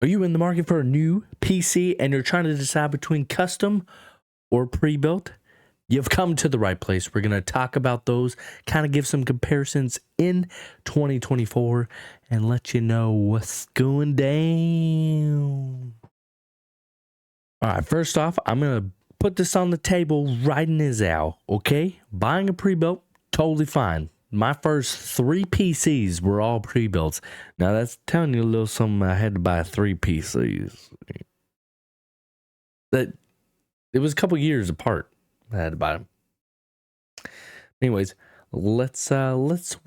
Are you in the market for a new PC and you're trying to decide between custom or pre-built? You've come to the right place. We're going to talk about those, kind of give some comparisons in 2024 and let you know what's going down. All right, first off, I'm going to put this on the table right now, okay? Buying a pre-built, totally fine. My first 3 PCs were all pre-builts. Now, that's telling you a little something. I had to buy 3 PCs. That it was a couple years apart. I had to buy them. Anyways, let's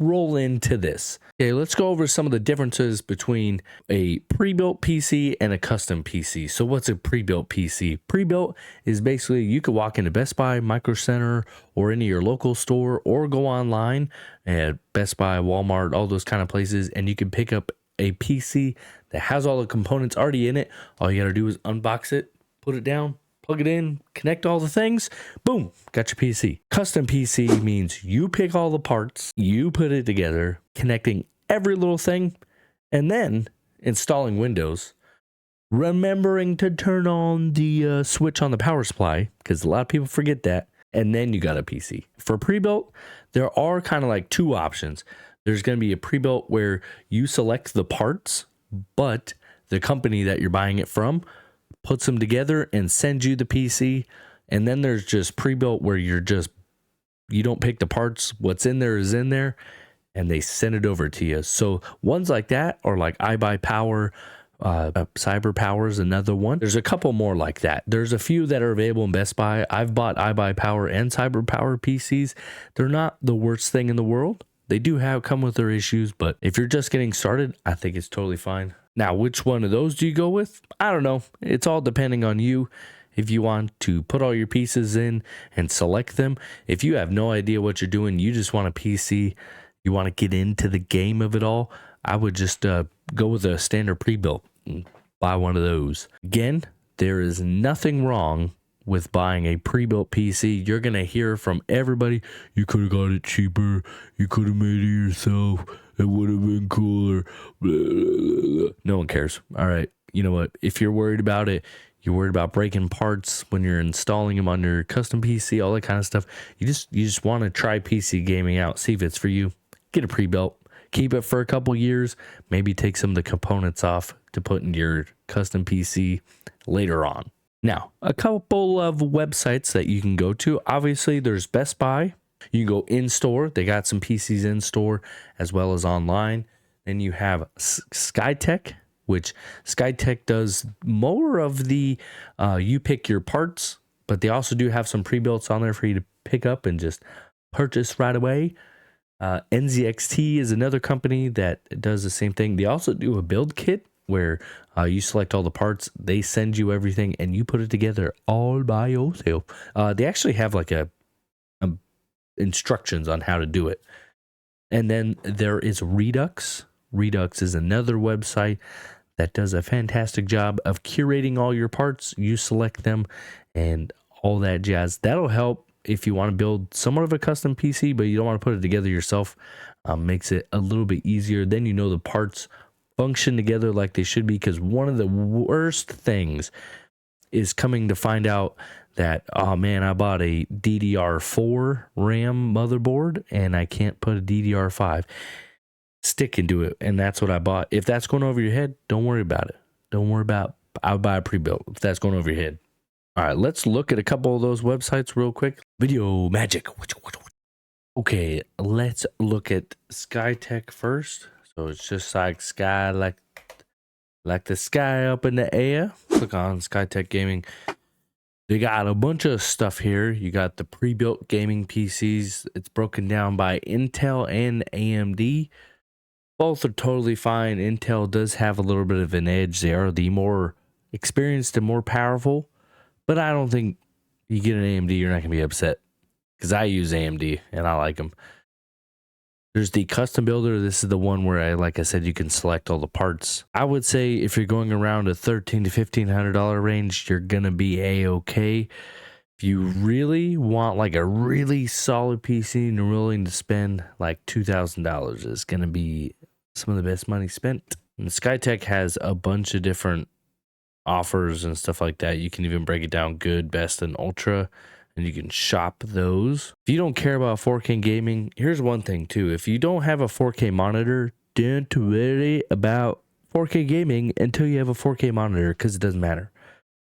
roll into this. Okay, let's go over some of the differences between a pre-built PC and a custom PC. So what's a pre-built PC? Pre-built is basically you could walk into Best Buy, Micro Center, or any of your local store, or go online at Best Buy, Walmart, all those kind of places, and you can pick up a PC that has all the components already in it. All you gotta do is unbox it, put it down, plug it in, connect all the things, boom, got your PC. Custom PC means you pick all the parts, you put it together, connecting every little thing, and then installing Windows, remembering to turn on the switch on the power supply, because a lot of people forget that, and then you got a PC. For pre-built, there are kind of like 2 options. There's going to be a pre-built where you select the parts, but the company that you're buying it from puts them together and sends you the PC. And then there's just pre-built where you don't pick the parts. What's in there is in there, and they send it over to you. So ones like that are like iBuyPower, CyberPower is another one. There's a couple more like that. There's a few that are available in Best Buy. I've bought iBuyPower and CyberPower PCs. They're not the worst thing in the world. They do come with their issues, but if you're just getting started, I think it's totally fine. Now, which one of those do you go with? I don't know. It's all depending on you. If you want to put all your pieces in and select them, if you have no idea what you're doing, you just want a PC, you want to get into the game of it all, I would just go with a standard pre-built and buy one of those. Again, there is nothing wrong with buying a pre-built PC. You're going to hear from everybody, you could have got it cheaper, you could have made it yourself, it would have been cooler, blah, blah, blah. No one cares. All right, you know what, if you're worried about it, you're worried about breaking parts when you're installing them on your custom PC, all that kind of stuff, you just want to try PC gaming out, see if it's for you, get a pre-built, keep it for a couple years, maybe take some of the components off to put in your custom PC later on. Now, a couple of websites that you can go to. Obviously, there's Best Buy. You can go in-store. They got some PCs in-store as well as online. Then you have SKYTECH, which SKYTECH does more of the you pick your parts, but they also do have some pre-builts on there for you to pick up and just purchase right away. NZXT is another company that does the same thing. They also do a build kit where you select all the parts, they send you everything, and you put it together all by yourself. They actually have like a instructions on how to do it. And then there is Redux. Redux is another website that does a fantastic job of curating all your parts. You select them and all that jazz. That'll help if you want to build somewhat of a custom PC, but you don't want to put it together yourself. Makes it a little bit easier. Then you know the parts function together like they should be, because one of the worst things is coming to find out that, oh man, I bought a DDR4 RAM motherboard and I can't put a DDR5 stick into it, and that's what I bought. If that's going over your head, don't worry about it. Don't worry about, I'll buy a pre-built if that's going over your head. All right, let's look at a couple of those websites real quick. Video magic. Okay, let's look at SKYTECH first. So it's just like sky, like the sky up in the air. Click on SKYTECH Gaming. They got a bunch of stuff here. You got the pre-built gaming PCs. It's broken down by Intel and AMD. Both are totally fine. Intel does have a little bit of an edge. They are the more experienced and more powerful. But I don't think you get an AMD, you're not going to be upset. Because I use AMD and I like them. There's the custom builder. This is the one where, like I said, you can select all the parts. I would say if you're going around a $1,300 to $1,500 range, you're going to be A-okay. If you really want like a really solid PC and you're willing to spend like $2,000, it's going to be some of the best money spent. And SKYTECH has a bunch of different offers and stuff like that. You can even break it down good, best, and ultra, and you can shop those. If you don't care about 4K gaming, here's one thing too. If you don't have a 4K monitor, don't worry about 4K gaming until you have a 4K monitor, because it doesn't matter.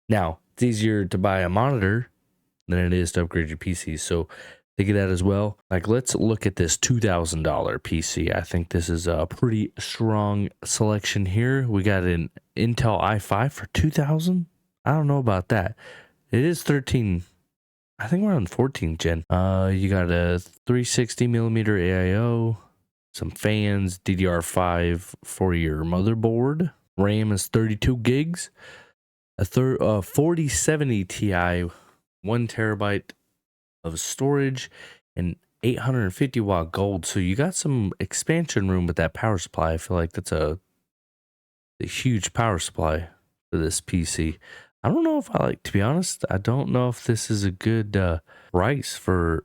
Now, it's easier to buy a monitor than it is to upgrade your PC. So think of that as well. Like, let's look at this $2,000 PC. I think this is a pretty strong selection here. We got an Intel i5 for $2,000. I don't know about that. It is 13. I think we're on 14 gen. You got a 360 millimeter AIO, some fans, DDR5 for your motherboard. RAM is 32 gigs. A 4070 Ti, 1 terabyte of storage, and 850 watt gold. So you got some expansion room with that power supply. I feel like that's a huge power supply for this PC. I don't know if to be honest, I don't know if this is a good price for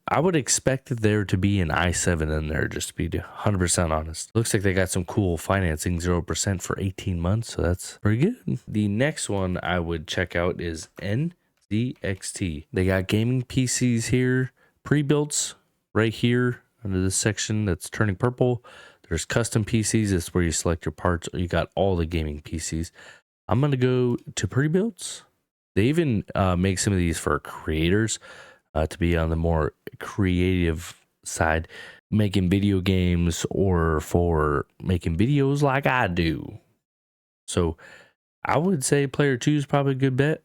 I would expect there to be an i7 in there, just to be 100% honest. Looks like they got some cool financing, 0% for 18 months, so that's pretty good. The next one I would check out is NZXT. They got gaming PCs here, pre-builts right here under this section that's turning purple. There's custom PCs. That's where you select your parts. You got all the gaming PCs. I'm going to go to pre-builts. They even make some of these for creators to be on the more creative side, making video games or for making videos like I do. So I would say player 2 is probably a good bet.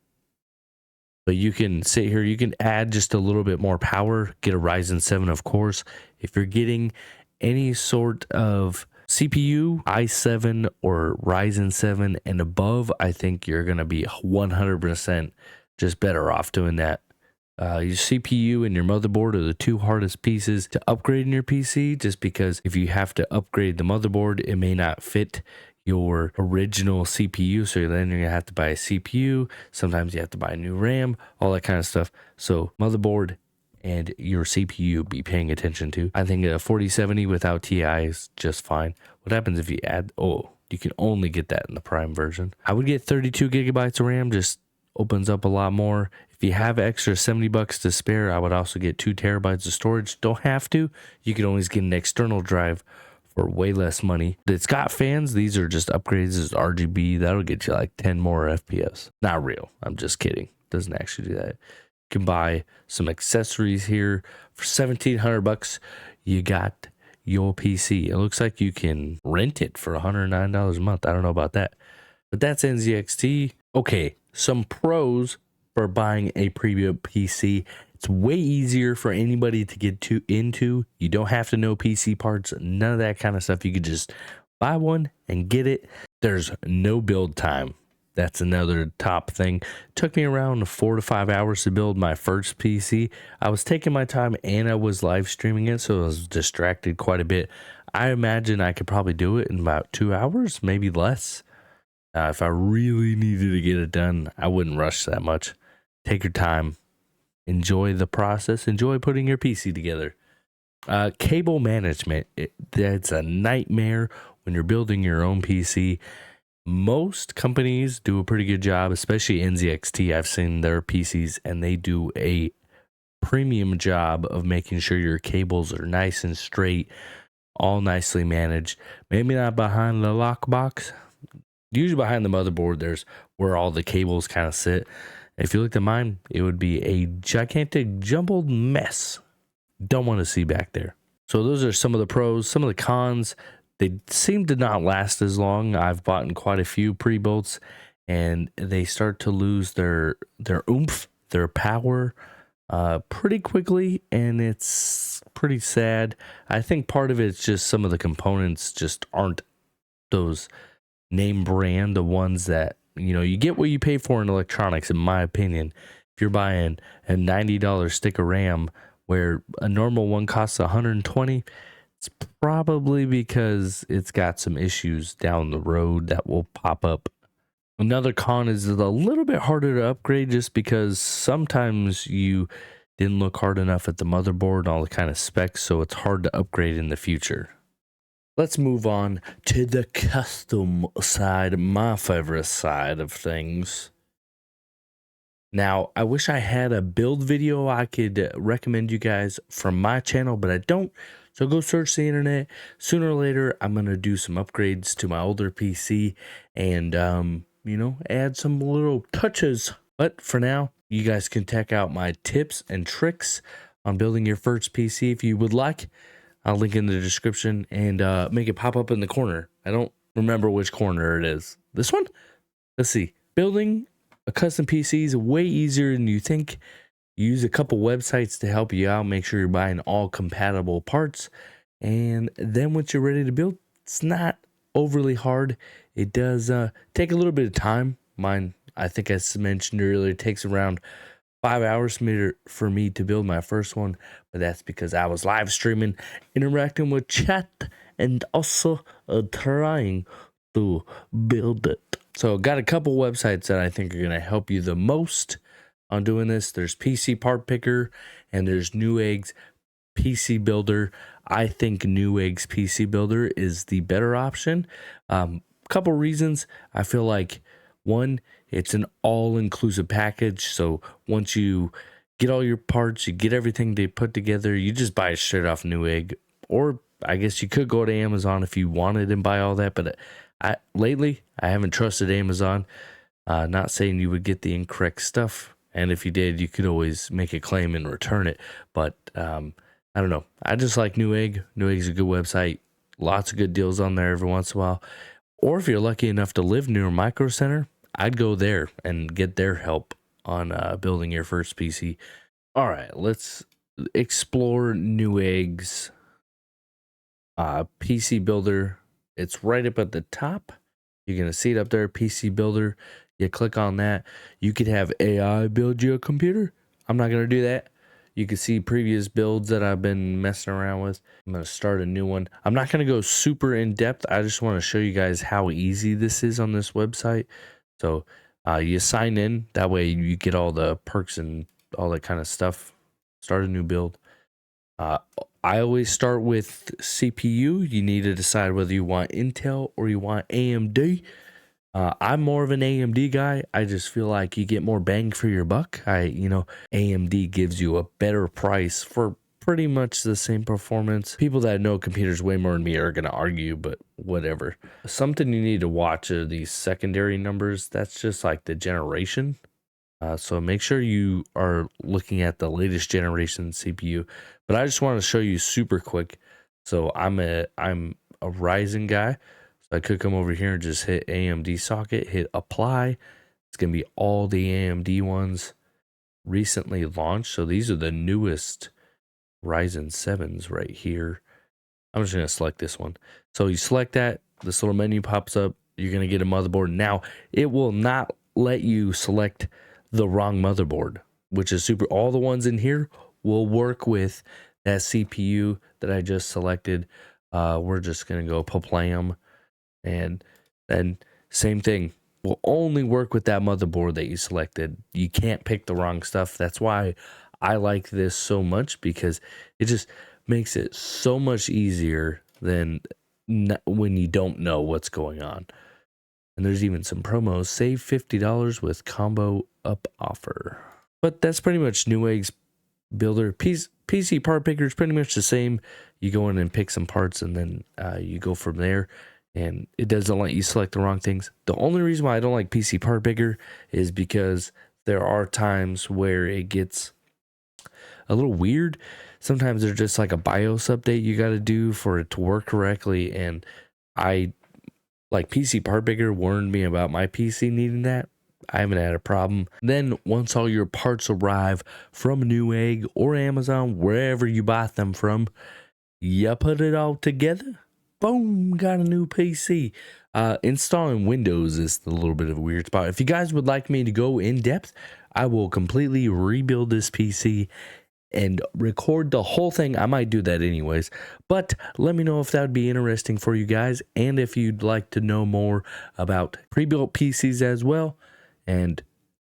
But you can sit here, you can add just a little bit more power, get a Ryzen 7, of course. If you're getting any sort of CPU, i7 or Ryzen 7 and above, I think you're going to be 100% just better off doing that. Your CPU and your motherboard are the two hardest pieces to upgrade in your PC, just because if you have to upgrade the motherboard, it may not fit your original CPU. So then you're going to have to buy a CPU. Sometimes you have to buy a new RAM, all that kind of stuff. So motherboard and your CPU be paying attention to. I think a 4070 without TI is just fine. What happens if you add, you can only get that in the Prime version. I would get 32 gigabytes of RAM, just opens up a lot more. If you have extra $70 to spare, I would also get 2 terabytes of storage. Don't have to. You can always get an external drive for way less money. It's got fans. These are just upgrades. It's RGB. That'll get you like 10 more FPS. Not real. I'm just kidding. Doesn't actually do that. You can buy some accessories here for $1,700. You got your PC. It looks like you can rent it for $109 a month. I don't know about that, but that's NZXT. Okay, some pros for buying a pre-built PC. It's way easier for anybody to get into. You don't have to know PC parts, none of that kind of stuff. You could just buy one and get it. There's no build time. That's another top thing. It took me around 4 to 5 hours to build my first PC. I was taking my time and I was live streaming it, so I was distracted quite a bit. I imagine I could probably do it in about 2 hours, maybe less. If I really needed to get it done, I wouldn't rush that much. Take your time. Enjoy the process. Enjoy putting your PC together. Cable management. That's a nightmare when you're building your own PC. Most companies do a pretty good job, especially NZXT. I've seen their PCs and they do a premium job of making sure your cables are nice and straight, all nicely managed. Maybe not behind the lock box. Usually behind the motherboard, there's where all the cables kind of sit. If you looked at mine, it would be a gigantic jumbled mess. Don't want to see back there. So those are some of the pros. Some of the cons, they seem to not last as long. I've bought in quite a few pre-builts and they start to lose their oomph, their power pretty quickly, and it's pretty sad. I think part of it's just some of the components just aren't those name brand, the ones that, you know, you get what you pay for in electronics, in my opinion. If you're buying a $90 stick of RAM where a normal one costs $120, it's probably because it's got some issues down the road that will pop up. Another con is it's a little bit harder to upgrade just because sometimes you didn't look hard enough at the motherboard and all the kind of specs, so it's hard to upgrade in the future. let's move on to the custom side, my favorite side of things. Now, I wish I had a build video I could recommend you guys from my channel, but I don't. So go search the internet. Sooner or later, I'm going to do some upgrades to my older PC and, you know, add some little touches. But for now, you guys can check out my tips and tricks on building your first PC if you would like. I'll link in the description and make it pop up in the corner. I don't remember which corner it is. This one? Let's see. Building a custom PC is way easier than you think. Use a couple websites to help you out. Make sure you're buying all compatible parts. And then once you're ready to build, it's not overly hard. It does take a little bit of time. Mine, I think I mentioned earlier, takes around 5 hours for me to build my first one. But that's because I was live streaming, interacting with chat, and also trying to build it. So got a couple websites that I think are going to help you the most on doing this. There's PC Part Picker and there's Newegg's PC Builder. I think Newegg's PC Builder is the better option. Couple reasons. I feel like, one, it's an all-inclusive package. So once you get all your parts, you get everything they put together, you just buy it straight off Newegg. Or I guess you could go to Amazon if you wanted and buy all that, but lately, I haven't trusted Amazon. Not saying you would get the incorrect stuff, and if you did, you could always make a claim and return it. But I don't know. I just like Newegg. Newegg's a good website. Lots of good deals on there every once in a while. Or if you're lucky enough to live near a Micro Center, I'd go there and get their help on building your first PC. All right, let's explore Newegg's PC Builder. It's right up at the top. You're going to see it up there, PC Builder. You click on that. You could have AI build you a computer. I'm not going to do that. You can see previous builds that I've been messing around with. I'm going to start a new one. I'm not going to go super in depth. I just want to show you guys how easy this is on this website. So you sign in. That way you get all the perks and all that kind of stuff. Start a new build. I always start with CPU. You need to decide whether you want Intel or you want AMD. I'm more of an AMD guy. I just feel like you get more bang for your buck. AMD gives you a better price for pretty much the same performance. People that know computers way more than me are going to argue, but whatever. Something you need to watch are these secondary numbers. That's just like the generation. So make sure you are looking at the latest generation CPU. But I just want to show you super quick. So I'm a Ryzen guy. So I could come over here and just hit AMD socket, hit apply. It's going to be all the AMD ones recently launched. So these are the newest Ryzen 7s right here. I'm just going to select this one. So you select that, this little menu pops up. You're going to get a motherboard. Now, it will not let you select the wrong motherboard, which is super. All the ones in here will work with that CPU that I just selected. We're just going to go Paplam. And then same thing, will only work with that motherboard that you selected. You can't pick the wrong stuff. That's why I like this so much, because it just makes it so much easier than when you don't know what's going on. And there's even some promos. Save $50 with combo up offer. But that's pretty much Newegg's builder. PC Part Picker is pretty much the same. You go in and pick some parts, and then you go from there. And it doesn't let you select the wrong things. The only reason why I don't like PC Part Picker is because there are times where it gets a little weird. Sometimes there's just like a BIOS update you got to do for it to work correctly. And PC Part Picker warned me about my PC needing that. I haven't had a problem. Then once all your parts arrive from Newegg or Amazon, wherever you buy them from, you put it all together. Boom, got a new PC. Installing Windows is a little bit of a weird spot. If you guys would like me to go in depth, I will completely rebuild this PC and record the whole thing. I might do that anyways, but let me know if that would be interesting for you guys, and if you'd like to know more about pre-built PCs as well. And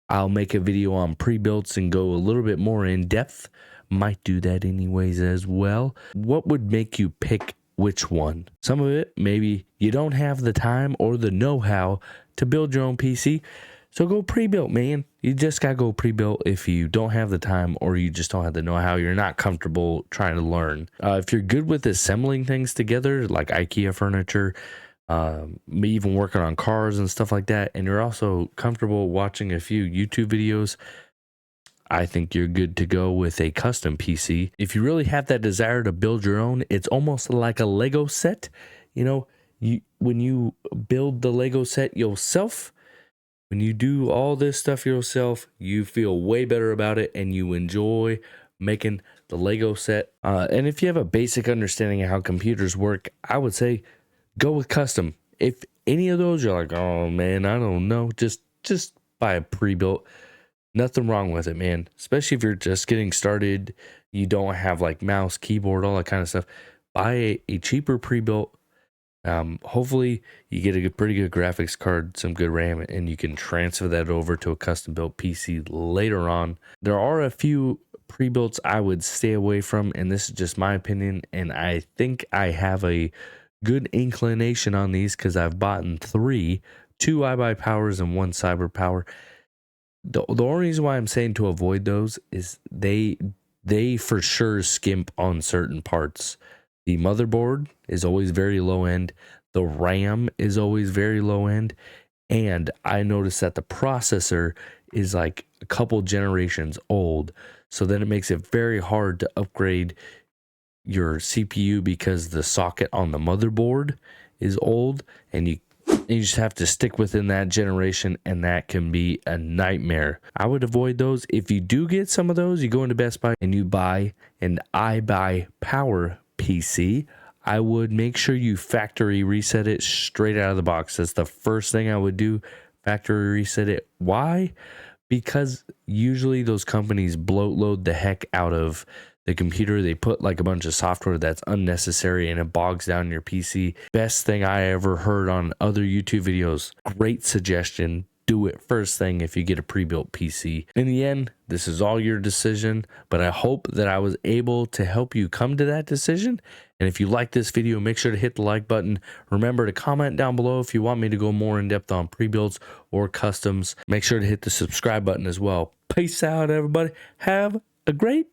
I'll make a video on pre-builts and go a little bit more in depth. Might do that anyways as well. What would make you pick which one. Some of it, maybe you don't have the time or the know-how to build your own PC. So go pre-built, man. You just got to go pre-built if you don't have the time or you just don't have the know-how. You're not comfortable trying to learn. If you're good with assembling things together, like IKEA furniture, even working on cars and stuff like that, and you're also comfortable watching a few YouTube videos, I think you're good to go with a custom PC. If you really have that desire to build your own, it's almost like a Lego set. You know, when you build the Lego set yourself, when you do all this stuff yourself, you feel way better about it and you enjoy making the Lego set. And if you have a basic understanding of how computers work, I would say go with custom. If any of those you're like, oh man, I don't know, just buy a pre-built. Nothing wrong with it, man. Especially if you're just getting started, you don't have like mouse, keyboard, all that kind of stuff. Buy a cheaper pre-built. Hopefully you get a pretty good graphics card, some good RAM, and you can transfer that over to a custom built PC later on. There are a few pre-builts I would stay away from, and this is just my opinion, and I think I have a good inclination on these because I've bought in 2 iBuyPowers and 1 CyberPower. The only reason why I'm saying to avoid those is they for sure skimp on certain parts. The motherboard is always very low end. The RAM is always very low end. And I noticed that the processor is like a couple generations old. So then it makes it very hard to upgrade your CPU because the socket on the motherboard is old, and you just have to stick within that generation, and that can be a nightmare. I would avoid those. If you do get some of those, you go into Best Buy and you buy an iBuyPower PC, I would make sure you factory reset it straight out of the box. That's the first thing I would do, factory reset it. Why? Because usually those companies bloat load the heck out of the computer. They put like a bunch of software that's unnecessary and it bogs down your PC. Best thing I ever heard on other YouTube videos. Great suggestion. Do it first thing if you get a pre-built PC. In the end, this is all your decision, but I hope that I was able to help you come to that decision. And if you like this video, make sure to hit the like button. Remember to comment down below if you want me to go more in depth on pre-builds or customs. Make sure to hit the subscribe button as well. Peace out, everybody. Have a great